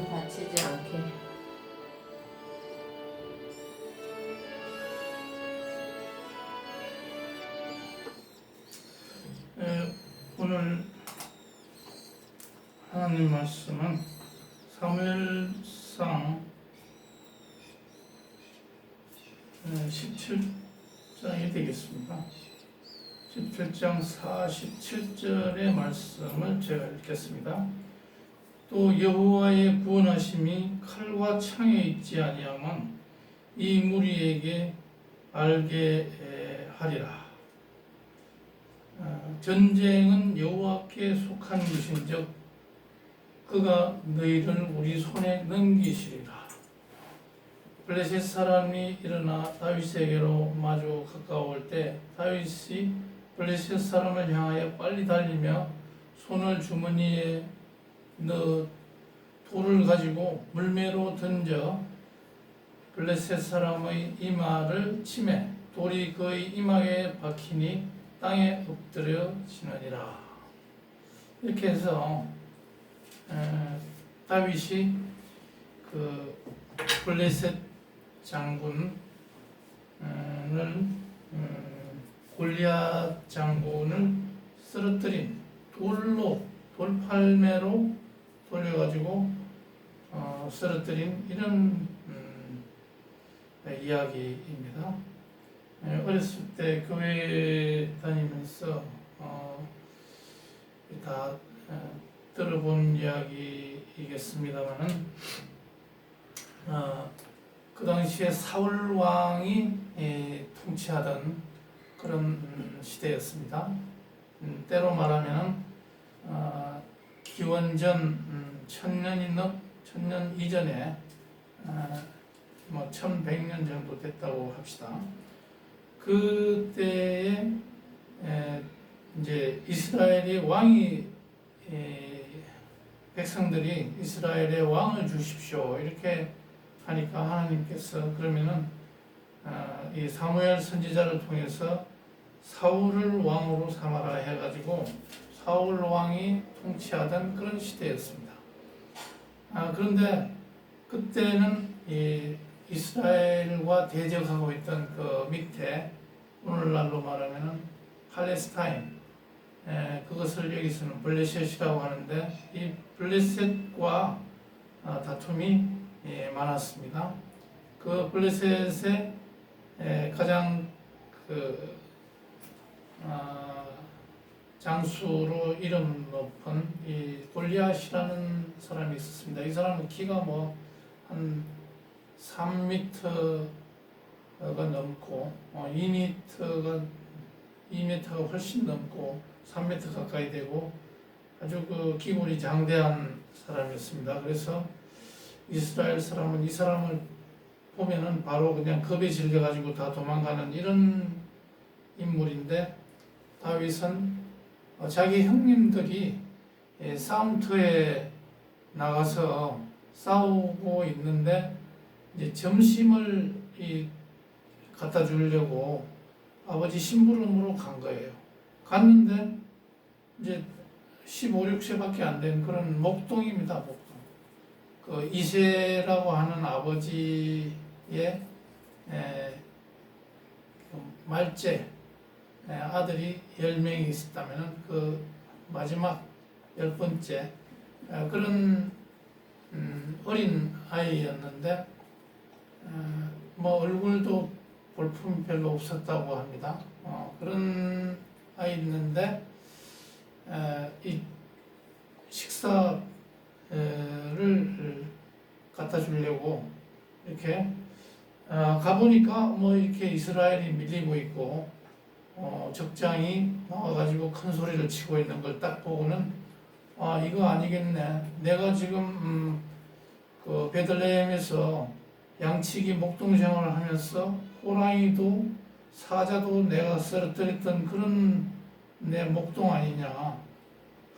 다치지 않게. 오늘 하나님 말씀은 사무엘상 17장이 되겠습니다. 17장 47절의 말씀을 제가 읽겠습니다. 또 여호와의 구원하심이 칼과 창에 있지 아니하면 이 무리에게 알게 하리라. 전쟁은 여호와께 속한 것인즉 그가 너희를 우리 손에 넘기시리라. 블레셋 사람이 일어나 다윗에게로 마주 가까울 때 다윗이 블레셋 사람을 향하여 빨리 달리며 손을 주머니에 넣어 돌을 가지고 물매로 던져 블레셋 사람의 이마를 치매 돌이 그의 이마에 박히니 땅에 엎드려 지느니라. 이렇게 해서 다윗이 그 블레셋 장군을 골리앗 장군을 쓰러뜨린 돌팔매로 돌려가지고 쓰러뜨린 이런 이야기입니다. 어렸을 때 교회 다니면서 다 들어본 이야기이겠습니다만은 그 당시에 사울 왕이 통치하던 그런 시대였습니다. 때로 말하면 기원전 1000년 이전에 1100년 정도 됐다고 합시다. 그때에 이제 이스라엘의 왕이 백성들이 이스라엘의 왕을 주십시오 이렇게 하니까 하나님께서 그러면은 이 사무엘 선지자를 통해서 사울을 왕으로 삼아라 해가지고 사울 왕이 통치하던 그런 시대였습니다. 그런데 그때는 이 이스라엘과 대적하고 있던 그 밑에 오늘날로 말하면은 팔레스타인 그것을 여기서는 블레셋이라고 하는데 이 블레셋과 다툼이 많았습니다. 그 블레셋의 가장 그 장수로 이름 높은 이 골리앗이라는 사람이 있었습니다. 이 사람은 키가 한 3m가 넘고 2m가 훨씬 넘고 3m 가까이 되고 아주 그 기골이 장대한 사람이었습니다. 그래서 이스라엘 사람은 이 사람을 보면은 바로 그냥 겁에 질려가지고 다 도망가는 이런 인물인데 다윗은 자기 형님들이 싸움터에 나가서 싸우고 있는데 이제 점심을 갖다 주려고 아버지 심부름으로 간 거예요. 갔는데 이제 15, 16세밖에 안 된 그런 목동입니다. 목동. 그 이세라고 하는 아버지의 말째 아들이 10명이 있었다면 그 마지막 10번째 그런 어린 아이였는데 얼굴도 볼품이 별로 없었다고 합니다. 그런 아이였는데 이 식사를 갖다 주려고 이렇게 가보니까 이렇게 이스라엘이 밀리고 있고 적장이 나와가지고 큰 소리를 치고 있는 걸 딱 보고는 이거 아니겠네. 내가 지금 그 베들레헴에서 양치기 목동 생활을 하면서 호랑이도 사자도 내가 쓰러뜨렸던 그런 내 목동 아니냐.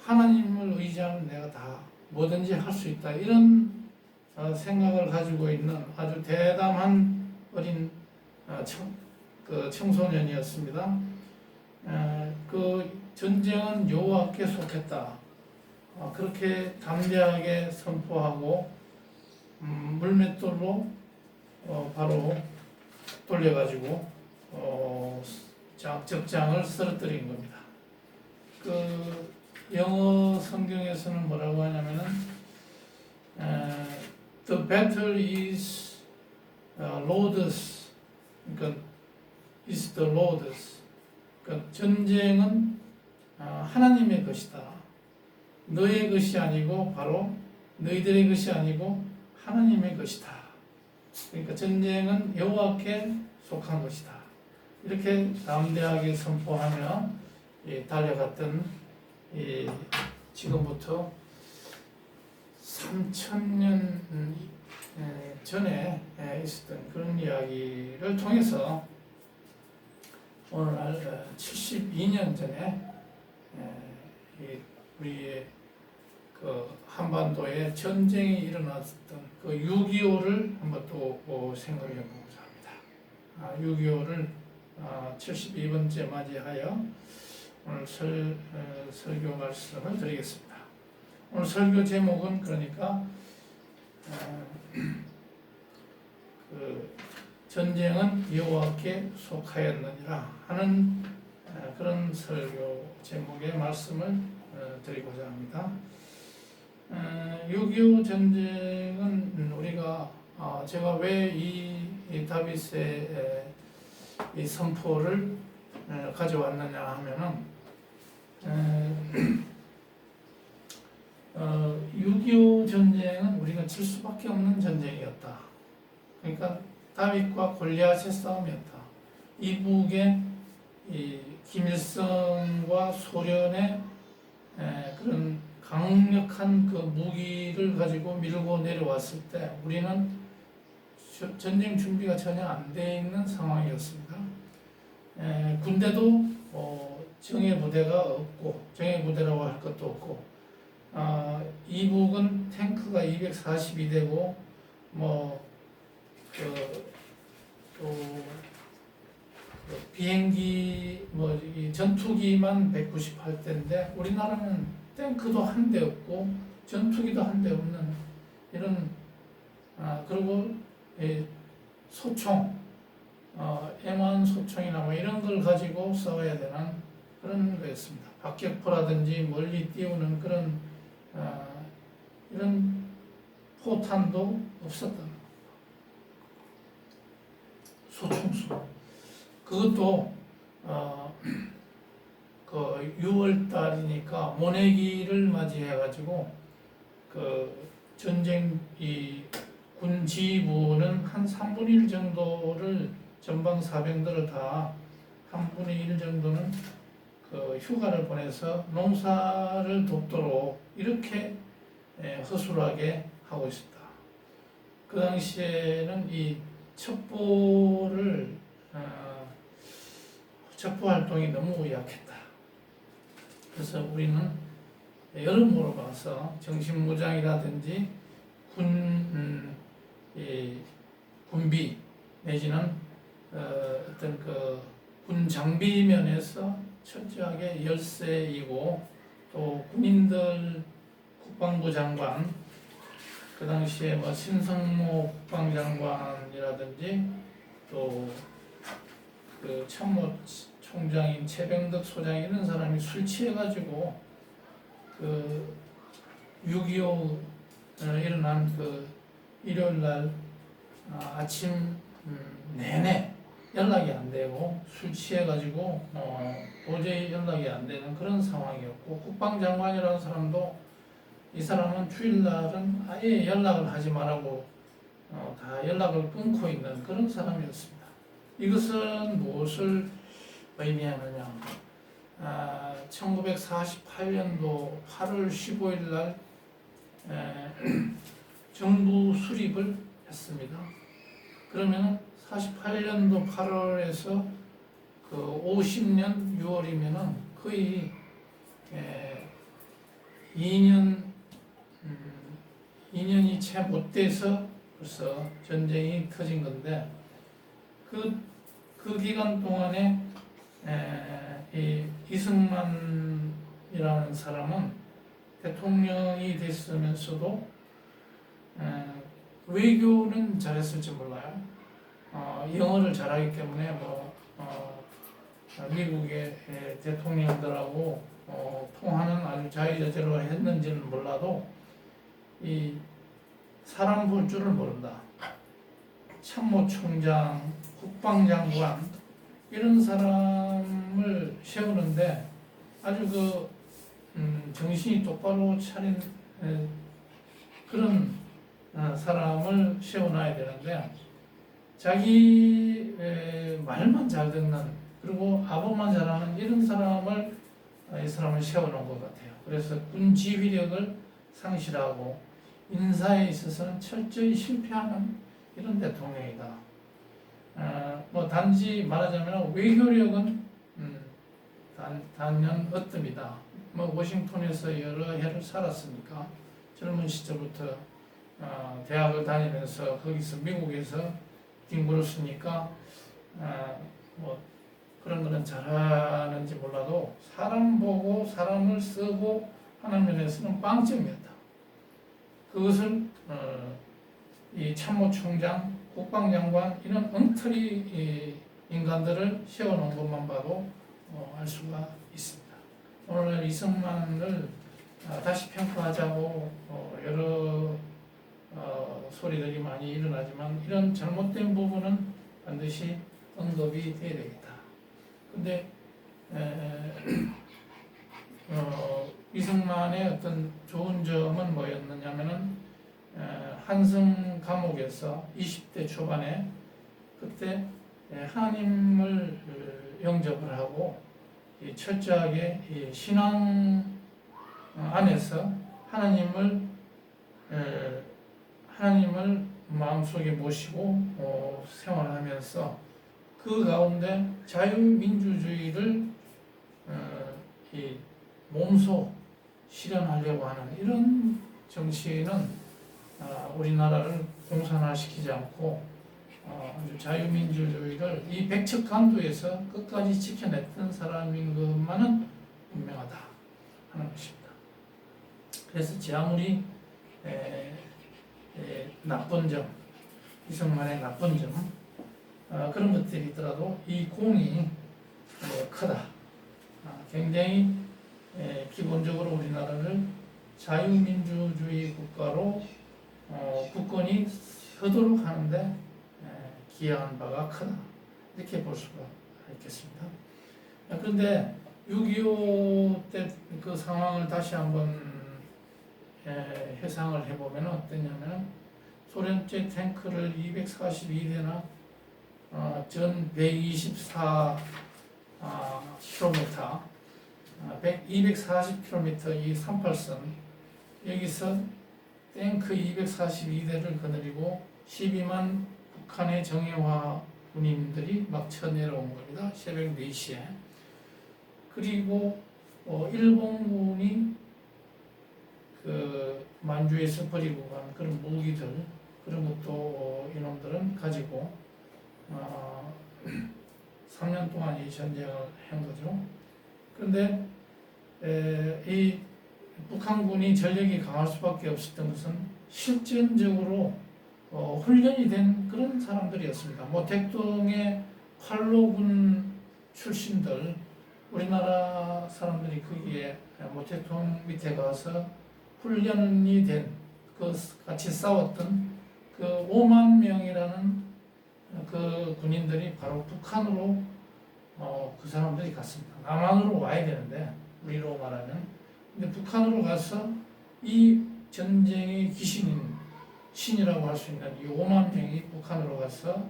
하나님을 의지하면 내가 다 뭐든지 할 수 있다. 이런 생각을 가지고 있는 아주 대담한 어린 청소년이었습니다. 그 전쟁은 여호와께 속했다. 그렇게 담대하게 선포하고 물맷돌로 바로 돌려가지고 적장을 쓰러뜨린 겁니다. 그 영어 성경에서는 뭐라고 하냐면은 The battle is Lord's, 그러니까 is the Lord's. 그러니까 전쟁은 하나님의 것이다. 너의 것이 아니고 바로 너희들의 것이 아니고 하나님의 것이다. 그러니까 전쟁은 여호와께 속한 것이다. 이렇게 담대하게 선포하며 달려갔던 지금부터 3000년 전에 있었던 그런 이야기를 통해서 오늘날 72년 전에 우리의 그 한반도에 전쟁이 일어났던 그 6.25를 한번 또 생각해 보고자 합니다. 6.25를 72번째 맞이하여 오늘 설교 말씀을 드리겠습니다. 오늘 설교 제목은 그러니까 그 전쟁은 여호와께 속하였느니라 하는 그런 설교 제목의 말씀을 드리고자 합니다. 6.25 전쟁은 우리가 제가 왜 이 다윗의 이 선포를 가져왔느냐 하면은 6.25 전쟁은 우리가 질 수밖에 없는 전쟁이었다. 그러니까 다윗과 골리앗의 싸움이었다. 이북의 김일성과 소련의 그런 강력한 그 무기를 가지고 밀고 내려왔을 때 우리는 전쟁 준비가 전혀 안 돼 있는 상황이었습니다. 군대도 정예 부대가 없고 정예 부대라고 할 것도 없고 이북은 탱크가 242대고 비행기 이 전투기만 198대인데 우리나라는 탱크도 한 대 없고 전투기도 한 대 없는 이런 그리고 소총 M1 소총이나 이런 걸 가지고 싸워야 되는 그런 거였습니다. 박격포라든지 멀리 띄우는 그런 이런 포탄도 없었던 소총수. 그것도 그 6월 달이니까 모내기를 맞이해가지고 그 전쟁 군 지휘부는 한 3분의 1 정도를 전방 사병들을 다 한 분의 1 정도는 그 휴가를 보내서 농사를 돕도록 이렇게 허술하게 하고 있었다. 그 당시에는 이 첩보 활동이 너무 약했다. 그래서 우리는 여러모로 봐서 정신무장이라든지 군비 내지는 어떤 그 군 장비 면에서 철저하게 열세이고 또 군인들 국방부 장관 그 당시에 신성모 국방장관이라든지 또 그 참모 총장인 최병덕 소장 이런 사람이 술 취해가지고 그 6.25 일어난 그 일요일 날 아침 내내 연락이 안 되고 술 취해가지고 도저히 연락이 안 되는 그런 상황이었고 국방장관이라는 사람도 이 사람은 주일날은 아예 연락을 하지 말라고 다 연락을 끊고 있는 그런 사람이었습니다. 이것은 무엇을 의미하느냐? 1948년도 8월 15일 날 정부 수립을 했습니다. 그러면 48년도 8월에서 그 50년 6월이면은 거의 2년이 채 못 돼서 벌써 전쟁이 터진 건데 그 기간 동안에 이 이승만이라는 사람은 대통령이 됐으면서도 외교는 잘했을지 몰라요. 영어를 잘하기 때문에 미국의 대통령들하고 통하는 아주 자유자재로 했는지는 몰라도 이 사람 볼 줄을 모른다. 참모총장, 국방장관 이런 사람을 세우는데 아주 정신이 똑바로 차린 그런 사람을 세워놔야 되는데 자기 말만 잘 듣는 그리고 아부만 잘하는 이런 사람을 이 사람을 세워놓은 것 같아요. 그래서 군 지휘력을 상실하고 인사에 있어서는 철저히 실패하는 이런 대통령이다. 단지 말하자면 외교력은 단연 으뜸이다. 워싱턴에서 여러 해를 살았으니까 젊은 시절부터 대학을 다니면서 거기서 미국에서 딩구를 쓰니까 그런 거는 잘하는지 몰라도 사람 보고 사람을 쓰고 하는 면에서는 빵점이었다. 그것을 이 참모총장, 국방장관 이런 엉터리 인간들을 세워놓은 것만 봐도 알 수가 있습니다. 오늘 이승만을 다시 평가하자고 여러 소리들이 많이 일어나지만 이런 잘못된 부분은 반드시 언급이 돼야 되겠다. 근데 이승만의 어떤 좋은 점은 뭐였느냐면은 한성 감옥에서 20대 초반에 그때 하나님을 영접을 하고 철저하게 신앙 안에서 하나님을 마음속에 모시고 생활하면서 그 가운데 자유민주주의를 몸소 실현하려고 하는 이런 정치는 우리나라를 공산화시키지 않고 아주 자유민주주의를 이 백척간두에서 끝까지 지켜냈던 사람인 것만은 분명하다 하는 것입니다. 그래서 제 아무리 나쁜 점, 이승만의 나쁜 점 그런 것들이 있더라도 이 공이 크다. 굉장히 기본적으로 우리나라를 자유민주주의 국가로 국권이 서도록 하는데 기여한 바가 크다. 이렇게 볼 수가 있겠습니다. 그런데 6.25 때 그 상황을 다시 한번 회상을 해보면 어떠냐면 소련제 탱크를 242대나 전 124km, 240km 이 38선 여기서 탱크 242대를 거느리고 12만 북한의 정예화 군인들이 막 쳐내려온 겁니다. 새벽 4시에. 그리고 일본군이 그 만주에서 버리고 간 그런 무기들 그런 것도 이놈들은 가지고 3년 동안 이 전쟁을 한 거죠. 그런데 이 북한군이 전력이 강할 수밖에 없었던 것은 실전적으로 훈련이 된 그런 사람들이었습니다. 모택동의 활로군 출신들 우리나라 사람들이 거기에 모택동 밑에 가서 훈련이 된 그 같이 싸웠던 그 5만 명이라는 그 군인들이 바로 북한으로 그 사람들이 갔습니다. 남한으로 와야 되는데 우리로 말하면 근데 북한으로 가서 이 전쟁의 귀신인 신이라고 할 수 있는 이 5만 명이 북한으로 가서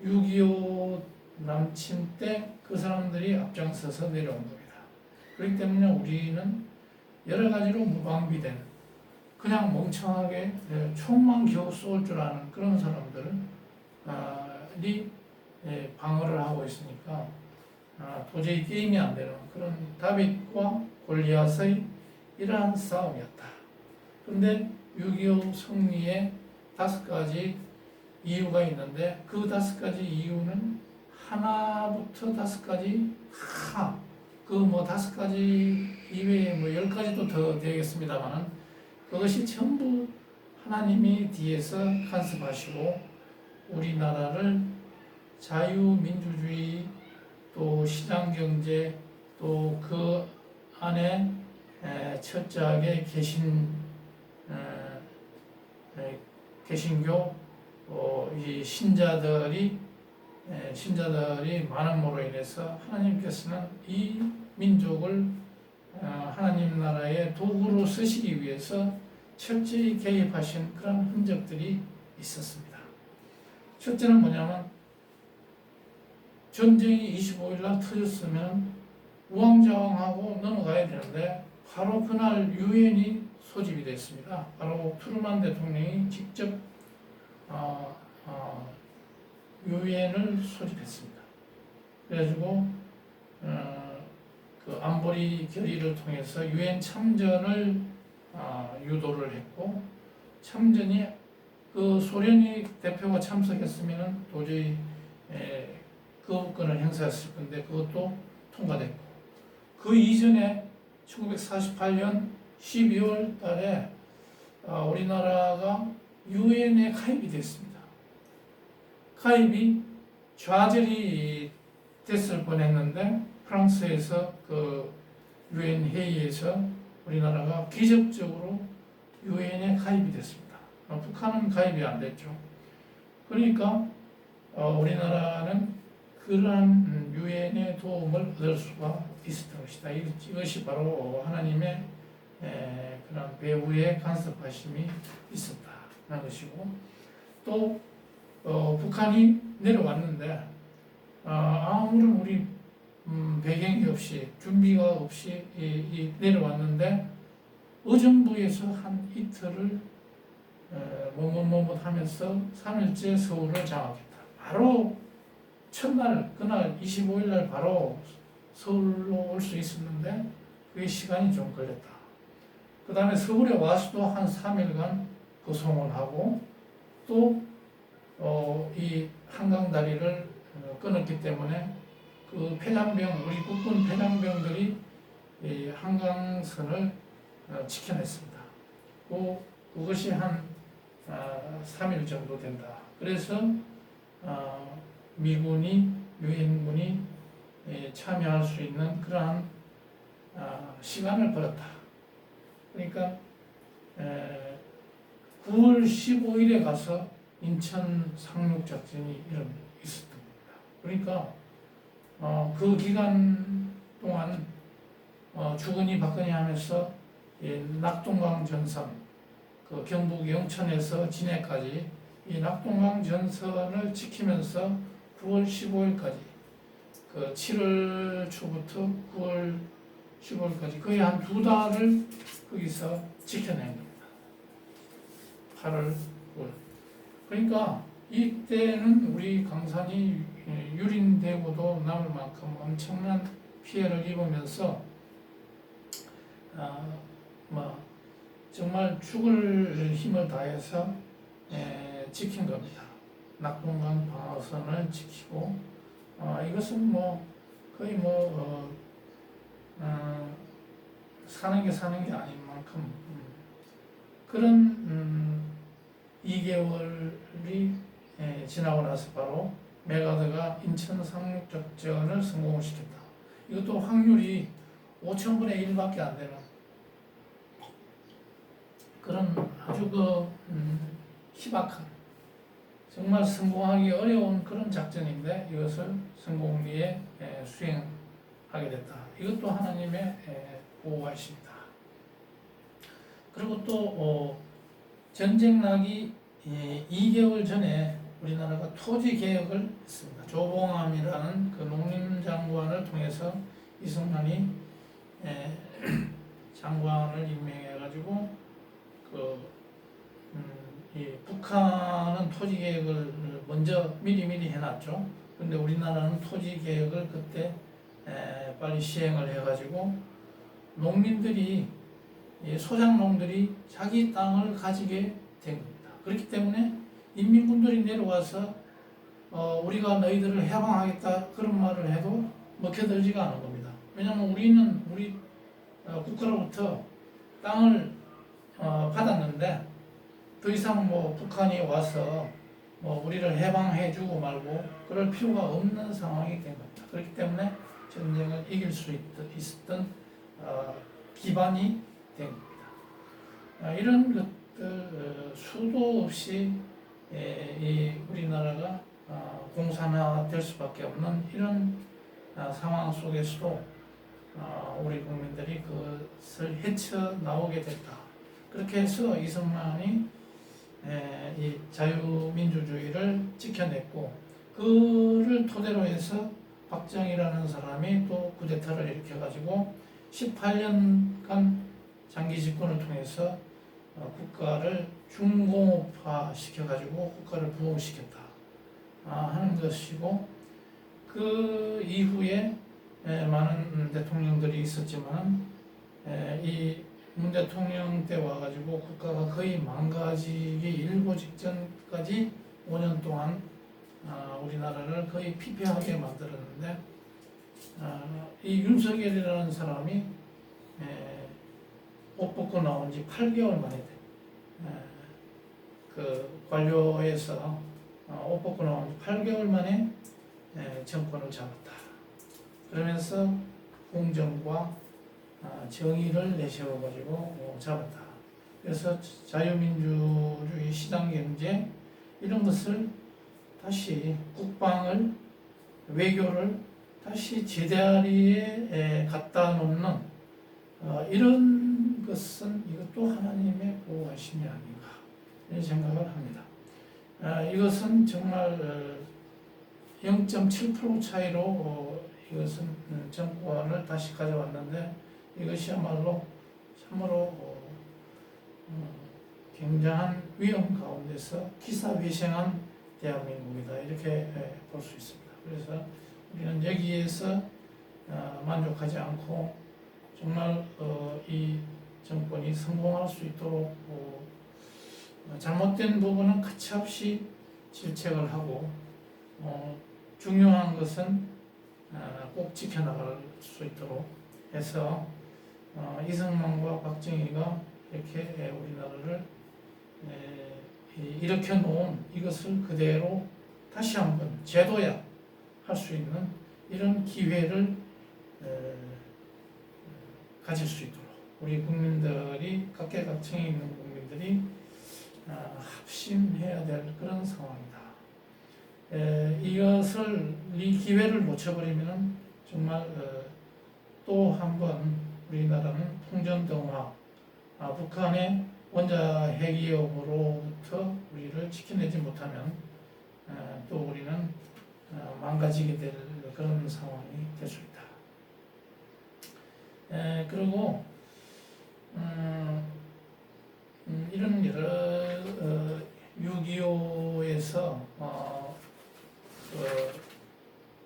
6.25 남침 때 그 사람들이 앞장서서 내려온 겁니다. 그렇기 때문에 우리는 여러 가지로 무방비된 그냥 멍청하게 총만 겨우 쏠 줄 아는 그런 사람들이 방어를 하고 있으니까 도저히 게임이 안 되는 그런 다윗과 골리앗의 이러한 싸움이었다. 그런데 6.25 승리에 5가지 이유가 있는데 그 5가지 이유는 하나부터 5가지 그 5가지 이외에 뭐 10가지도 더 되겠습니다만은 그것이 전부 하나님이 뒤에서 간섭하시고 우리나라를 자유민주주의 또 시장경제 또 그 안에 철저하게 개신교 이 신자들이 많음으로 인해서 하나님께서는 이 민족을 하나님 나라의 도구로 쓰시기 위해서 철저히 개입하신 그런 흔적들이 있었습니다. 첫째는 뭐냐면 전쟁이 25일 날 터졌으면 우왕좌왕하고 넘어가야 되는데 바로 그날 유엔이 소집이 됐습니다. 바로 트루만 대통령이 직접 유엔을 소집했습니다. 그래가지고 그 안보리 결의를 통해서 유엔 참전을 유도를 했고 참전이 그 소련이 대표가 참석했으면 도저히 거부권을 행사했을 건데 그것도 통과됐고 그 이전에 1948년 12월 달에 우리나라가 유엔에 가입이 됐습니다. 가입이 좌절이 됐을 뻔했는데 프랑스에서 그 유엔 회의에서 우리나라가 기적적으로 유엔에 가입이 됐습니다. 북한은 가입이 안 됐죠. 그러니까 우리나라는 그러한 유엔의 도움을 얻을 수가 있었던 것이다. 이것이 바로 하나님의 그런 배후의 간섭하심이 있었다는 것이고 또 북한이 내려왔는데 아무런 우리 배경이 없이 준비가 없이 내려왔는데 의정부에서 한 이틀을 머뭇머뭇하면서 3일째 서울을 장악했다. 바로 첫날 그날 25일 날 바로 서울로 올 수 있었는데 그게 시간이 좀 걸렸다. 그 다음에 서울에 와서도 한 3일간 고송을 하고 또 이 한강다리를 끊었기 때문에 그 폐장병 우리 국군 폐장병들이 이 한강선을 지켜냈습니다. 그것이 한 3일 정도 된다. 그래서 미군이 유엔군이 참여할 수 있는 그러한 시간을 벌였다. 그러니까 9월 15일에 가서 인천 상륙작전이 있었던 겁니다. 그러니까 그 기간 동안 주거니 받거니 하면서 낙동강 전선, 그 경북 영천에서 진해까지 이 낙동강 전선을 지키면서 9월 15일까지 그 7월 초부터 9월 15일까지 거의 한 2달을 거기서 지켜낸 겁니다. 8월, 9월. 그러니까 이때는 우리 강산이 유린되고도 남을 만큼 엄청난 피해를 입으면서 정말 죽을 힘을 다해서 지킨 겁니다. 낙동강 방어선을 지키고 이것은 거의 사는 게 아닌 만큼 그런 2개월이 지나고 나서 바로 메가드가 인천 상륙작전을 성공시켰다. 이것도 확률이 5,000분의 1밖에 안 되는 그런 아주 희박한 정말 성공하기 어려운 그런 작전인데 이것을 성공리에 수행하게 됐다. 이것도 하나님의 보호가 있습니다. 그리고 또 전쟁 나기 2개월 전에 우리나라가 토지 개혁을 했습니다. 조봉암이라는 그 농림장관을 통해서 이승만이 장관을 임명해가지고 이 북한은 토지 개혁을 먼저 미리 해놨죠. 그런데 우리나라는 토지 개혁을 그때 빨리 시행을 해가지고 농민들이 소장농들이 자기 땅을 가지게 된 겁니다. 그렇기 때문에 인민군들이 내려와서 우리가 너희들을 해방하겠다 그런 말을 해도 먹혀들지가 않은 겁니다. 왜냐하면 우리는 우리 국가로부터 땅을 받았는데 더 이상 뭐 북한이 와서 뭐 우리를 해방해주고 말고 그럴 필요가 없는 상황이 된 겁니다. 그렇기 때문에 전쟁을 이길 수 있었던 기반이 된 겁니다. 이런 것들 수도 없이 이 우리나라가 공산화될 수밖에 없는 이런 상황 속에서도 우리 국민들이 그것을 헤쳐나오게 됐다. 그렇게 해서 이승만이 이 자유민주주의를 지켜냈고 그를 토대로 해서 박정희라는 사람이 또 쿠데타를 일으켜가지고 18년간 장기 집권을 통해서 국가를 중공업화 시켜가지고 국가를 부흥시켰다 하는 것이고 그 이후에 많은 대통령들이 있었지만 이 문 대통령 때 와가지고 국가가 거의 망가지기 일보 직전까지 5년 동안 우리나라를 거의 피폐하게 만들었는데 이 윤석열이라는 사람이 옷 벗고 나온 지 8개월 만에 그 관료에서 옷 벗고 나온 지 8개월 만에 정권을 잡았다. 그러면서 공정과 정의를 내세워가지고 잡았다. 그래서 자유민주주의 시장경제 이런 것을 다시 국방을 외교를 다시 제자리에 갖다 놓는 이런 것은 이것도 하나님의 보호하심이 아닌가 이런 생각을 합니다. 이것은 정말 0.7% 차이로 이것은 정권을 다시 가져왔는데 이것이야말로 참으로 굉장한 위험 가운데서 기사회생한 대한민국이다 이렇게 볼 수 있습니다. 그래서 우리는 여기에서 만족하지 않고 정말 이 정권이 성공할 수 있도록 잘못된 부분은 가차없이 질책을 하고 중요한 것은 꼭 지켜나갈 수 있도록 해서 이승만과 박정희가 이렇게 우리나라를 일으켜 놓은 이것을 그대로 다시 한번 재도약할 수 있는 이런 기회를 가질 수 있도록 우리 국민들이 각계각층에 있는 국민들이 합심해야 될 그런 상황이다. 이 기회를 놓쳐버리면 정말 또 한번 우리나라는 풍전등화, 북한의 원자 핵위협으로부터 우리를 지켜내지 못하면 또 우리는 망가지게 될 그런 상황이 될 수 있다. 그리고 이런 여러 6.25에서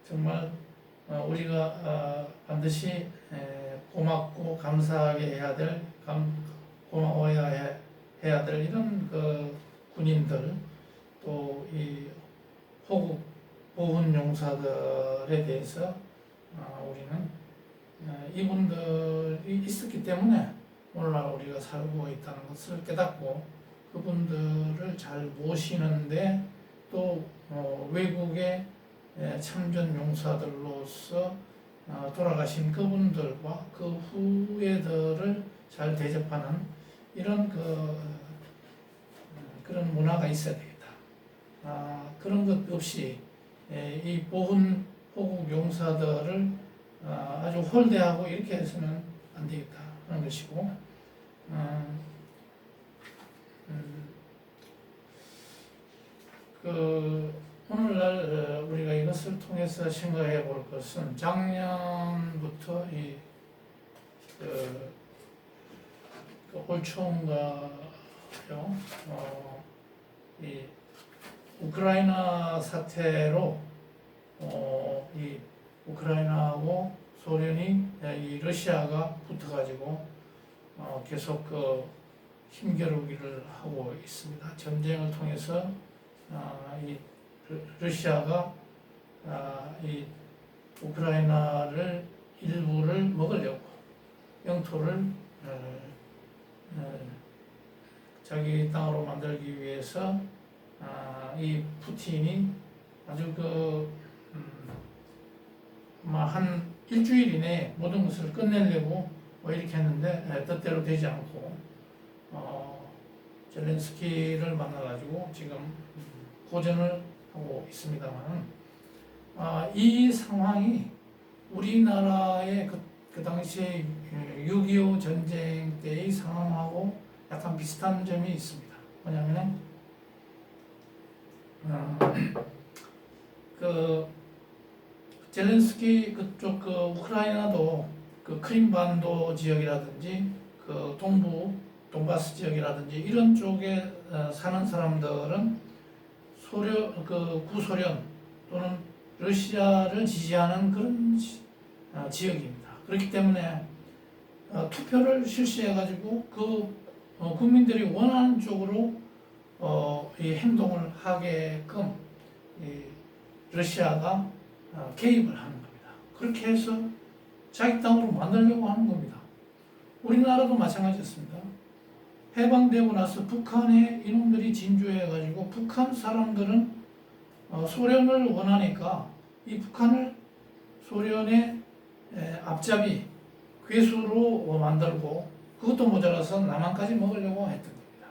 정말 우리가 반드시 고맙고 감사하게 해야 될 고마워야 해야 될 이런 그 군인들 또 이 호국 보훈 용사들에 대해서 우리는 이분들이 있었기 때문에 오늘날 우리가 살고 있다는 것을 깨닫고 그분들을 잘 모시는데 또 외국의 참전 용사들로서 돌아가신 그분들과 그 후예들을 잘 대접하는 이런 그런 문화가 있어야 되겠다. 그런 것 없이 이 보훈 호국 용사들을 아주 홀대하고 이렇게 해서는 안 되겠다 하는 것이고 오늘날 우리가 이것을 통해서 생각해 볼 것은 작년부터 올 초인가요? 이 우크라이나 사태로 이 우크라이나하고 소련이 이 러시아가 붙어가지고 계속 힘겨루기를 하고 있습니다. 전쟁을 통해서 이 러시아가 이 우크라이나를 일부를 먹으려고 영토를 자기 땅으로 만들기 위해서 이 푸틴이 아주 한 일주일 이내에 모든 것을 끝내려고 뭐 이렇게 했는데 뜻대로 되지 않고 젤렌스키를 만나가지고 지금 고전을 하고 있습니다만 이 상황이 우리나라의 그 당시에 6.25 전쟁 때의 상황하고 약간 비슷한 점이 있습니다. 뭐냐면 젤렌스키 그쪽 우크라이나도 크림반도 지역이라든지 동부 돈바스 지역이라든지 이런 쪽에 사는 사람들은 구소련 또는 러시아를 지지하는 그런 지역입니다. 그렇기 때문에 투표를 실시해가지고 국민들이 원하는 쪽으로 이 행동을 하게끔 러시아가 개입을 하는 겁니다. 그렇게 해서 자기 땅으로 만들려고 하는 겁니다. 우리나라도 마찬가지였습니다. 해방되고 나서 북한에 이놈들이 진주해가지고 북한 사람들은 소련을 원하니까 이 북한을 소련의 앞잡이 괴수로 만들고 그것도 모자라서 남한까지 먹으려고 했던 겁니다.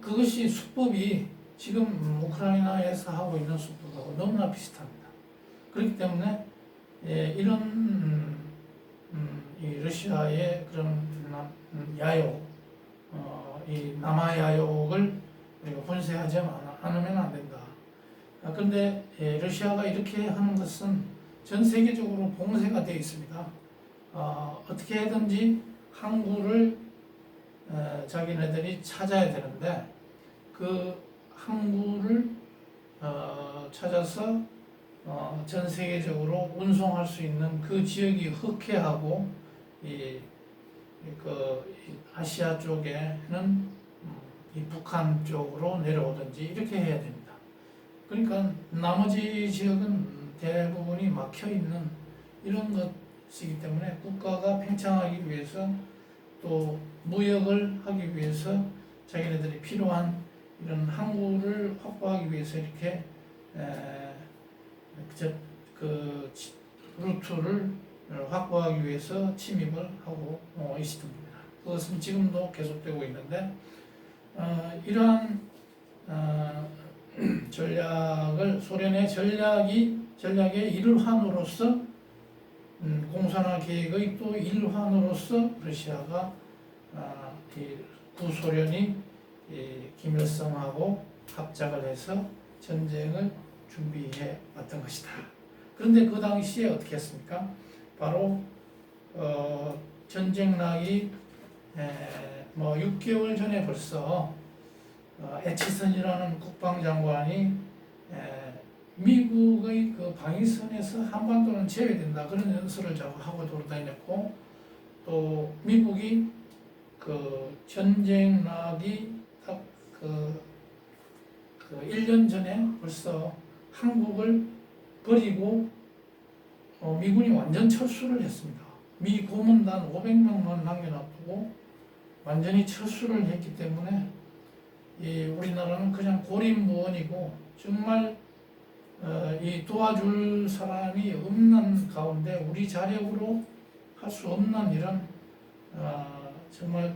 그것이 수법이 지금 우크라이나에서 하고 있는 수법하고 너무나 비슷합니다. 그렇기 때문에 이런 이 러시아의 그런 야욕, 이 남하 야욕을 우리가 분쇄하지 않으면 안 된다. 그런데 러시아가 이렇게 하는 것은 전 세계적으로 봉쇄가 되어 있습니다. 어떻게 해든지 항구를 자기네들이 찾아야 되는데 그 항구를 찾아서 전 세계적으로 운송할 수 있는 그 지역이 흑해하고 아시아 쪽에는 이 북한 쪽으로 내려오든지 이렇게 해야 됩니다. 그러니까 나머지 지역은 대부분이 막혀 있는 이런 것이기 때문에 국가가 팽창하기 위해서 또 무역을 하기 위해서 자기네들이 필요한 이런 항구를 확보하기 위해서 이렇게 루트를 확보하기 위해서 침입을 하고 있었던 겁니다. 그것은 지금도 계속되고 있는데 이러한 전략을 소련의 전략의 일환으로서 공산화 계획의 또 일환으로서 러시아가 구소련이 김일성하고 합작을 해서 전쟁을 준비해 왔던 것이다. 그런데 그 당시에 어떻게 했습니까? 바로 전쟁 나기 6개월 전에 벌써 애치선이라는 국방장관이 미국의 그 방위선에서 한반도는 제외된다 그런 연설을 자꾸 하고 돌아다녔고 또 미국이 전쟁 나기 딱 1년 전에 벌써 한국을 버리고 미군이 완전 철수를 했습니다. 미 고문단 500명만 남겨놔두고 완전히 철수를 했기 때문에 우리나라는 그냥 고립무원이고 정말 이 도와줄 사람이 없는 가운데 우리 자력으로 할 수 없는 이런 정말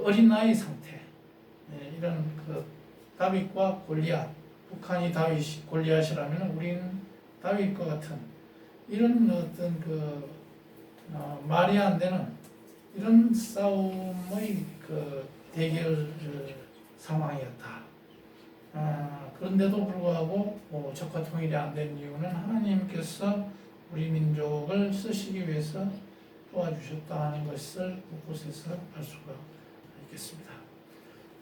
어린 나이 상태 이런 다윗과 골리앗 북한이 다윗 골리앗이라면 우리는 다윗과 같은 이런 어떤 말이 안 되는 이런 싸움의 대결 상황이었다. 그런데도 불구하고 적화 통일이 안 된 이유는 하나님께서 우리 민족을 쓰시기 위해서 도와주셨다 하는 것을 곳곳에서 알 수가 있겠습니다.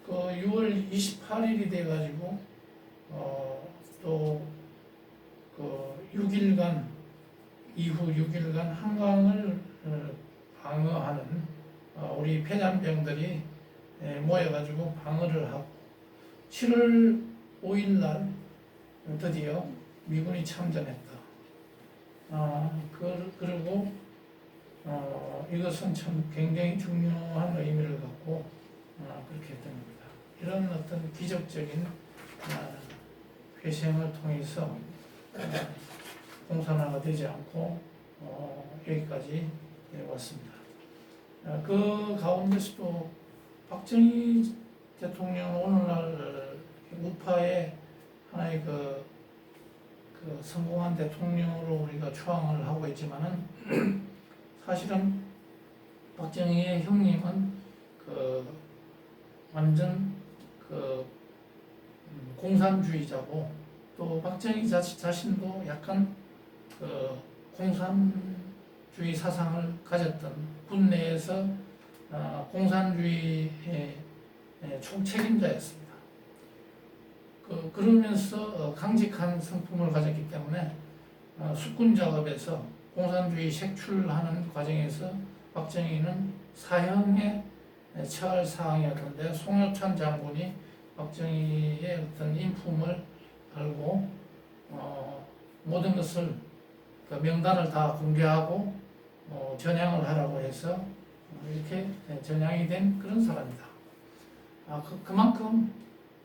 6월 28일이 돼가지고 또 6일간 이후 6일간 한강을 방어하는 우리 폐잔병들이 모여가지고 방어를 하고 7월 5일 날 드디어 미군이 참전했다. 그리고 이것은 참 굉장히 중요한 의미를 갖고 그렇게 했던 겁니다. 이런 어떤 기적적인 회생을 통해서 공산화가 되지 않고 여기까지 왔습니다. 그 가운데서도 박정희 대통령 오늘날 우파의 하나의 그 성공한 대통령으로 우리가 추앙을 하고 있지만은 사실은 박정희의 형님은 완전 공산주의자고 또 박정희 자신도 약간 공산주의 사상을 가졌던 군 내에서 공산주의의 총책임자였습니다. 그러면서 강직한 성품을 가졌기 때문에 숙군 작업에서 공산주의 색출하는 과정에서 박정희는 사형에 처할 사항이었는데 송효찬 장군이 박정희의 어떤 인품을 알고 모든 것을 그 명단을 다 공개하고 전향을 하라고 해서 이렇게 전향이 된 그런 사람이다. 그만큼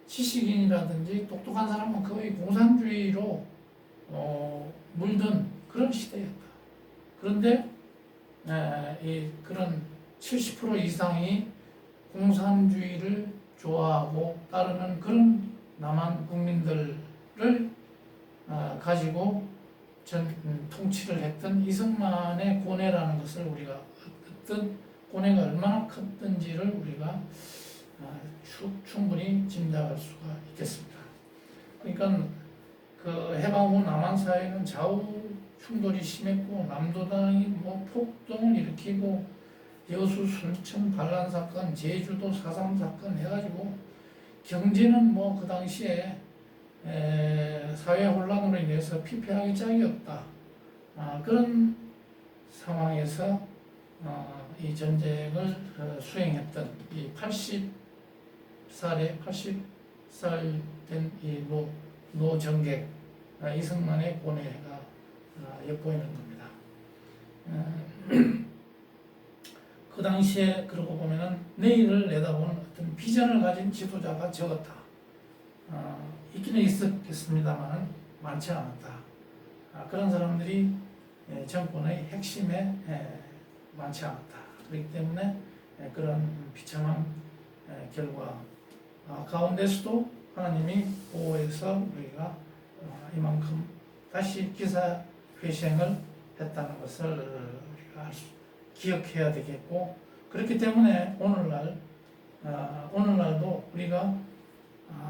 지식인이라든지 똑똑한 사람은 거의 공산주의로 물든 그런 시대였다. 그런데 그런 70% 이상이 공산주의를 좋아하고 따르는 그런 남한 국민들을 가지고 통치를 했던 이승만의 고뇌라는 것을 우리가 어떤 고뇌가 얼마나 컸던지를 우리가 충분히 짐작할 수가 있겠습니다. 그러니까 그 해방 후 남한 사회는 좌우 충돌이 심했고 남도당이 폭동을 일으키고 여수 순천 반란 사건, 제주도 4.3 사건 해가지고 경제는 그 당시에 사회 혼란으로 인해서 피폐하기 짝이 없다. 그런 상황에서 이 전쟁을 수행했던 이 80살 된 이 노정객 이승만의 고뇌가 엿보이는 겁니다. 그 당시에 그러고 보면은 내일을 내다보는 어떤 비전을 가진 지도자가 적었다. 있기는 있었겠습니다만 많지 않았다. 그런 사람들이 정권의 핵심에 많지 않았다. 그렇기 때문에 그런 비참한 결과 가운데서도 하나님이 보호해서 우리가 이만큼 다시 기사 회생을 했다는 것을 우리가 기억해야 되겠고, 그렇기 때문에 오늘날도 우리가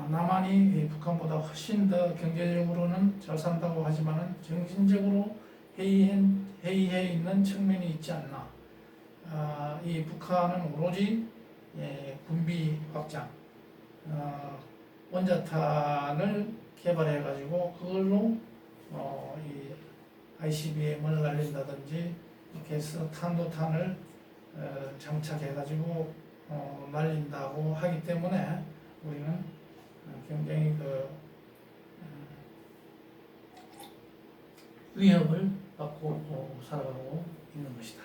남한이 북한보다 훨씬 더 경제적으로는 잘 산다고 하지만은 정신적으로 해이해 있는 측면이 있지 않나. 이 북한은 오로지 군비 확장, 원자탄을 개발해 가지고 그걸로 이 ICBM을 날린다든지 이렇게 해서 탄도탄을 장착해 가지고 날린다고 하기 때문에 우리는 굉장히 위협을 받고 살아가고 있는 것이다.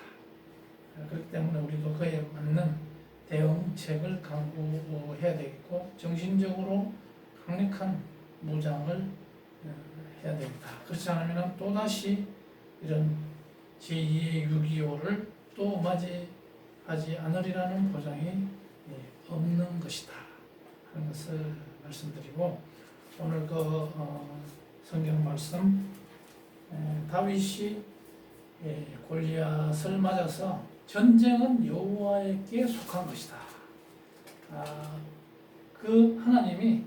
그렇기 때문에 우리도 그에 맞는 대응책을 강구해야 되겠고, 정신적으로 강력한 무장을 해야 되겠다. 그렇지 않으면 또다시 이런 제2의 6.25를 또 맞이하지 않으리라는 보장이 없는 것이다 하는 것을 말씀드리고, 오늘 성경 말씀 다윗이 골리앗을 맞아서 전쟁은 여호와에게 속한 것이다. 그 하나님이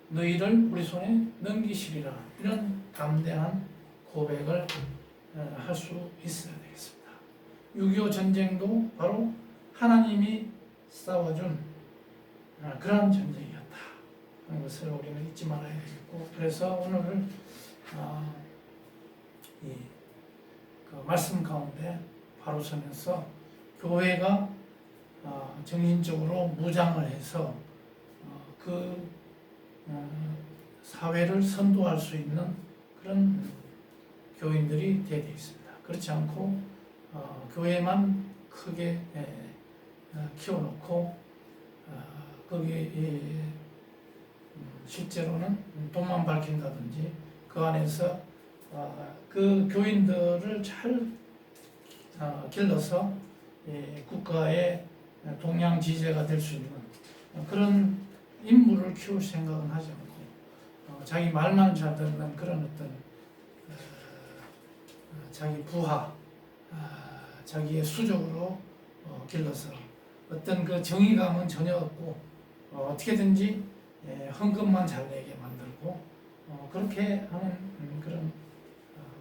너희를 우리 손에 넘기시리라, 이런 담대한 고백을 할 수 있어야 되겠습니다. 6.25 전쟁도 바로 하나님이 싸워준 그런 전쟁이었다 하는 것을 우리는 잊지 말아야 되겠고, 그래서 오늘 그 말씀 가운데 바로 서면서 교회가 정신적으로 무장을 해서 사회를 선도할 수 있는 그런 교인들이 되어 있습니다. 그렇지 않고 교회만 크게 키워놓고 거기 실제로는 돈만 밝힌다든지 그 안에서 그 교인들을 잘 길러서 국가의 동양지제가 될 수 있는 그런 인물을 키울 생각은 하지 않고 자기 말만 잘 듣는 그런 어떤 자기 부하, 자기의 수족으로 길러서 어떤 그 정의감은 전혀 없고 어떻게든지 헌금만 잘 내게 만들고 그렇게 하는 그런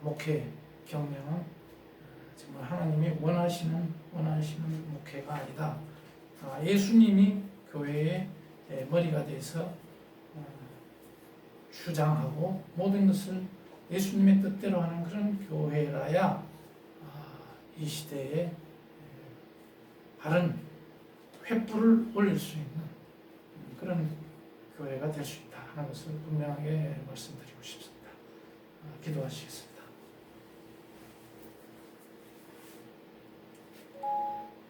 목회 경영은 정말 하나님이 원하시는 목회가 아니다. 예수님이 교회의 머리가 돼서 주장하고 모든 것을 예수님의 뜻대로 하는 그런 교회라야 이 시대에 바른 횃불을 올릴 수 있는 그런 교회가 될 수 있다 하는 것을 분명하게 말씀드리고 싶습니다. 기도하시겠습니다.